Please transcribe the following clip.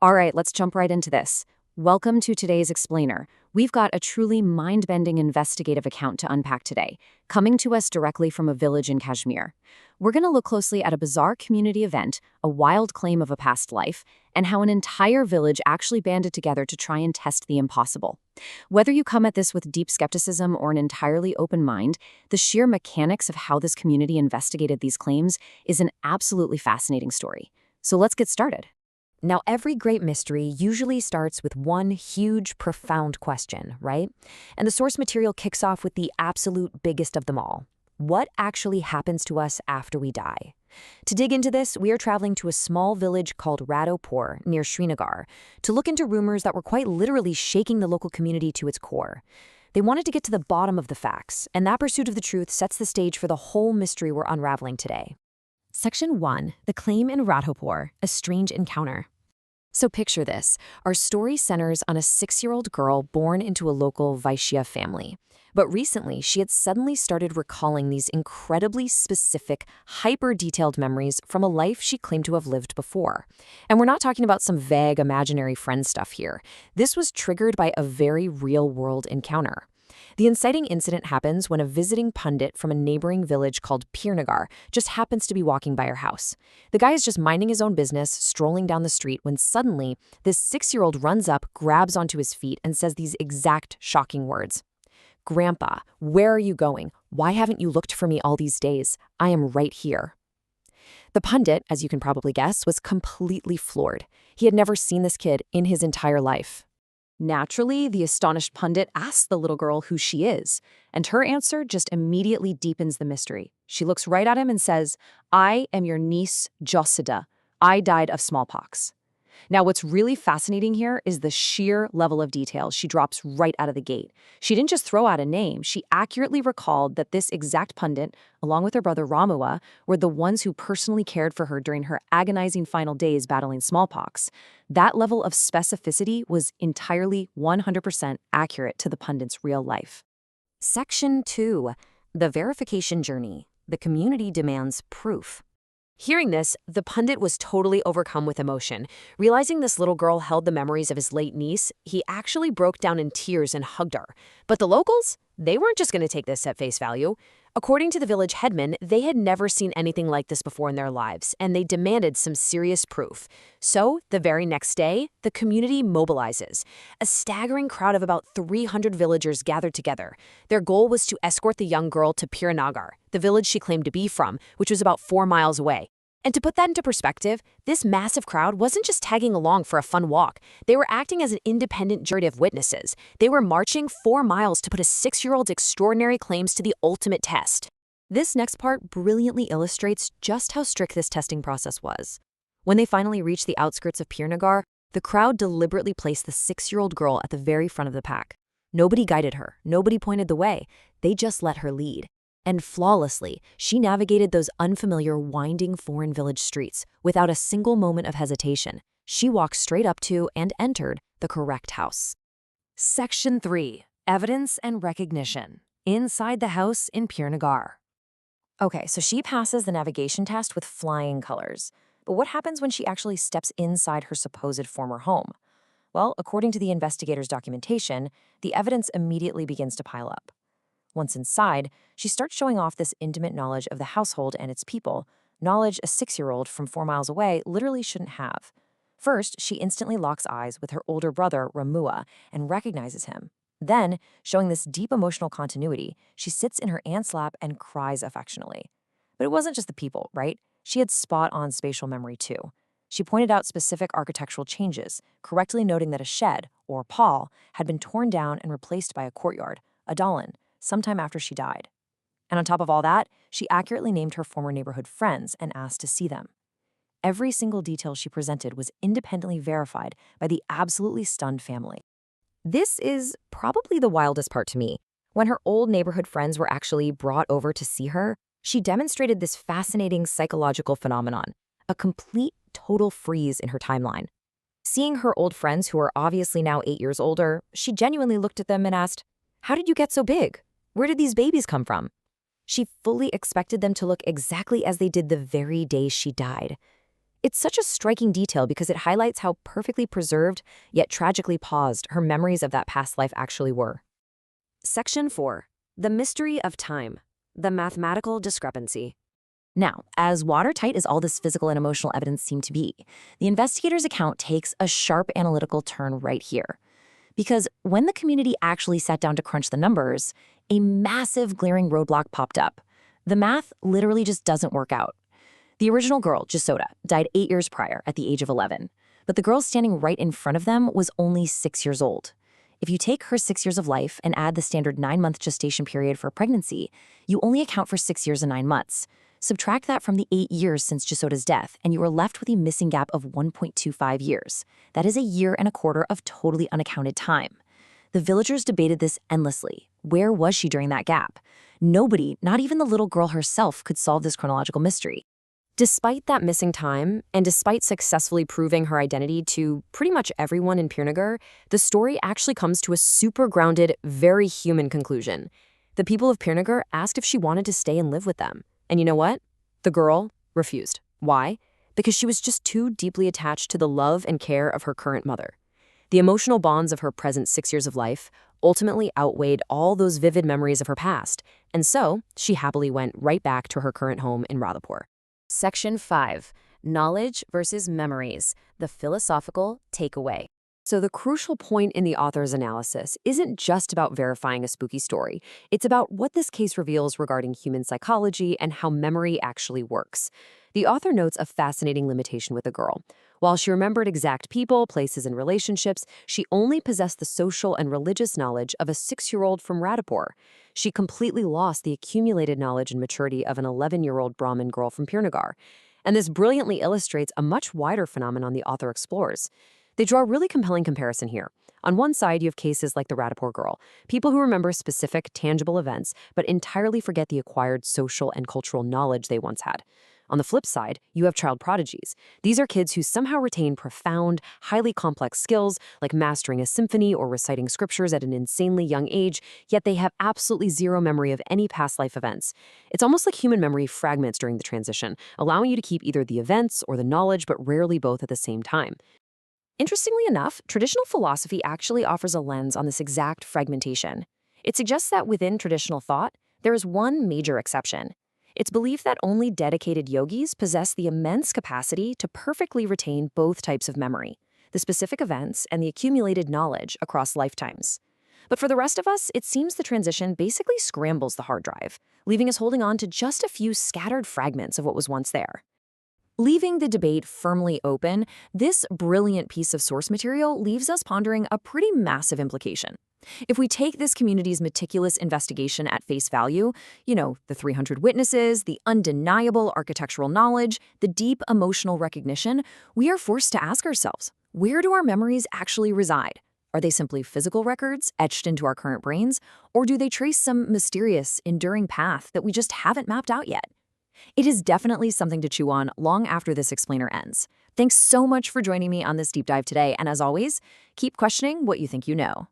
All right, let's jump right into this. Welcome to today's Explainer. We've got a truly mind-bending investigative account to unpack today, coming to us directly from a village in Kashmir. We're going to look closely at a bizarre community event, a wild claim of a past life, and how an entire village actually banded together to try and test the impossible. Whether you come at this with deep skepticism or an entirely open mind, the sheer mechanics of how this community investigated these claims is an absolutely fascinating story. So let's get started. Now, every great mystery usually starts with one huge, profound question, right? And the source material kicks off with the absolute biggest of them all. What actually happens to us after we die? To dig into this, we are traveling to a small village called Radopur near Srinagar to look into rumors that were quite literally shaking the local community to its core. They wanted to get to the bottom of the facts, and that pursuit of the truth sets the stage for the whole mystery we're unraveling today. Section 1. The Claim in Radhopur, a Strange Encounter. So picture this. Our story centers on a 6-year-old girl born into a local Vaishya family. But recently, she had suddenly started recalling these incredibly specific, hyper-detailed memories from a life she claimed to have lived before. And we're not talking about some vague imaginary friend stuff here. This was triggered by a very real-world encounter. The inciting incident happens when a visiting Pandit from a neighboring village called Pirnagar just happens to be walking by her house. The guy is just minding his own business, strolling down the street, when suddenly this 6-year-old runs up, grabs onto his feet, and says these exact shocking words. "Grandpa, where are you going? Why haven't you looked for me all these days? I am right here." The Pandit, as you can probably guess, was completely floored. He had never seen this kid in his entire life. Naturally, the astonished pundit asks the little girl who she is, and her answer just immediately deepens the mystery. She looks right at him and says, "I am your niece, Josida. I died of smallpox." Now, what's really fascinating here is the sheer level of detail she drops right out of the gate. She didn't just throw out a name, she accurately recalled that this exact pundit, along with her brother Ramua, were the ones who personally cared for her during her agonizing final days battling smallpox. That level of specificity was entirely 100% accurate to the pundit's real life. Section 2. The Verification Journey. The community demands proof. Hearing this, the Pandit was totally overcome with emotion. Realizing this little girl held the memories of his late niece, he actually broke down in tears and hugged her. But the locals? They weren't just going to take this at face value. According to the village headman, they had never seen anything like this before in their lives, and they demanded some serious proof. So, the very next day, the community mobilizes. A staggering crowd of about 300 villagers gathered together. Their goal was to escort the young girl to Piranagar, the village she claimed to be from, which was about 4 miles away. And to put that into perspective, this massive crowd wasn't just tagging along for a fun walk. They were acting as an independent jury of witnesses. They were marching 4 miles to put a 6-year-old's extraordinary claims to the ultimate test. This next part brilliantly illustrates just how strict this testing process was. When they finally reached the outskirts of Pirnagar, the crowd deliberately placed the 6-year-old girl at the very front of the pack. Nobody guided her, nobody pointed the way. They just let her lead. And flawlessly, she navigated those unfamiliar, winding foreign village streets without a single moment of hesitation. She walked straight up to and entered the correct house. Section 3. Evidence and Recognition. Inside the house in Pirnagar. Okay, so she passes the navigation test with flying colors. But what happens when she actually steps inside her supposed former home? Well, according to the investigators' documentation, the evidence immediately begins to pile up. Once inside, she starts showing off this intimate knowledge of the household and its people, knowledge a 6-year-old from 4 miles away literally shouldn't have. First, she instantly locks eyes with her older brother, Ramua, and recognizes him. Then, showing this deep emotional continuity, she sits in her aunt's lap and cries affectionately. But it wasn't just the people, right? She had spot-on spatial memory too. She pointed out specific architectural changes, correctly noting that a shed, or pall, had been torn down and replaced by a courtyard, a dalan, sometime after she died. And on top of all that, she accurately named her former neighborhood friends and asked to see them. Every single detail she presented was independently verified by the absolutely stunned family. This is probably the wildest part to me. When her old neighborhood friends were actually brought over to see her, she demonstrated this fascinating psychological phenomenon, a complete, total freeze in her timeline. Seeing her old friends who are obviously now 8 years older, she genuinely looked at them and asked, "How did you get so big? Where did these babies come from?" She fully expected them to look exactly as they did the very day she died. It's such a striking detail because it highlights how perfectly preserved, yet tragically paused, her memories of that past life actually were. Section 4. The Mystery of Time. The Mathematical Discrepancy. Now, as watertight as all this physical and emotional evidence seemed to be, the investigator's account takes a sharp analytical turn right here. Because when the community actually sat down to crunch the numbers, a massive glaring roadblock popped up. The math literally just doesn't work out. The original girl, Jasoda, died 8 years prior at the age of 11, but the girl standing right in front of them was only 6 years old. If you take her 6 years of life and add the standard 9-month gestation period for pregnancy, you only account for 6 years and 9 months. Subtract that from the 8 years since Jasoda's death, and you are left with a missing gap of 1.25 years. That is a year and a quarter of totally unaccounted time. The villagers debated this endlessly. Where was she during that gap? Nobody, not even the little girl herself, could solve this chronological mystery. Despite that missing time, and despite successfully proving her identity to pretty much everyone in Pirnagar, the story actually comes to a super grounded, very human conclusion. The people of Pirnagar asked if she wanted to stay and live with them. And you know what? The girl refused. Why? Because she was just too deeply attached to the love and care of her current mother. The emotional bonds of her present 6 years of life ultimately outweighed all those vivid memories of her past, and so she happily went right back to her current home in Radhapur. Section 5. Knowledge versus Memories. The Philosophical Takeaway. So the crucial point in the author's analysis isn't just about verifying a spooky story. It's about what this case reveals regarding human psychology and how memory actually works. The author notes a fascinating limitation with the girl. While she remembered exact people, places, and relationships, she only possessed the social and religious knowledge of a 6-year-old from Radhapur. She completely lost the accumulated knowledge and maturity of an 11-year-old Brahmin girl from Pirnagar. And this brilliantly illustrates a much wider phenomenon the author explores. They draw a really compelling comparison here. On one side, you have cases like the Radhapur girl, people who remember specific, tangible events, but entirely forget the acquired social and cultural knowledge they once had. On the flip side, you have child prodigies. These are kids who somehow retain profound, highly complex skills, like mastering a symphony or reciting scriptures at an insanely young age, yet they have absolutely zero memory of any past life events. It's almost like human memory fragments during the transition, allowing you to keep either the events or the knowledge, but rarely both at the same time. Interestingly enough, traditional philosophy actually offers a lens on this exact fragmentation. It suggests that within traditional thought, there is one major exception. It's believed that only dedicated yogis possess the immense capacity to perfectly retain both types of memory, the specific events and the accumulated knowledge across lifetimes. But for the rest of us, it seems the transition basically scrambles the hard drive, leaving us holding on to just a few scattered fragments of what was once there. Leaving the debate firmly open, this brilliant piece of source material leaves us pondering a pretty massive implication. If we take this community's meticulous investigation at face value, the 300 witnesses, the undeniable architectural knowledge, the deep emotional recognition, we are forced to ask ourselves, where do our memories actually reside? Are they simply physical records etched into our current brains, or do they trace some mysterious, enduring path that we just haven't mapped out yet? It is definitely something to chew on long after this explainer ends. Thanks so much for joining me on this deep dive today, and as always, keep questioning what you think you know.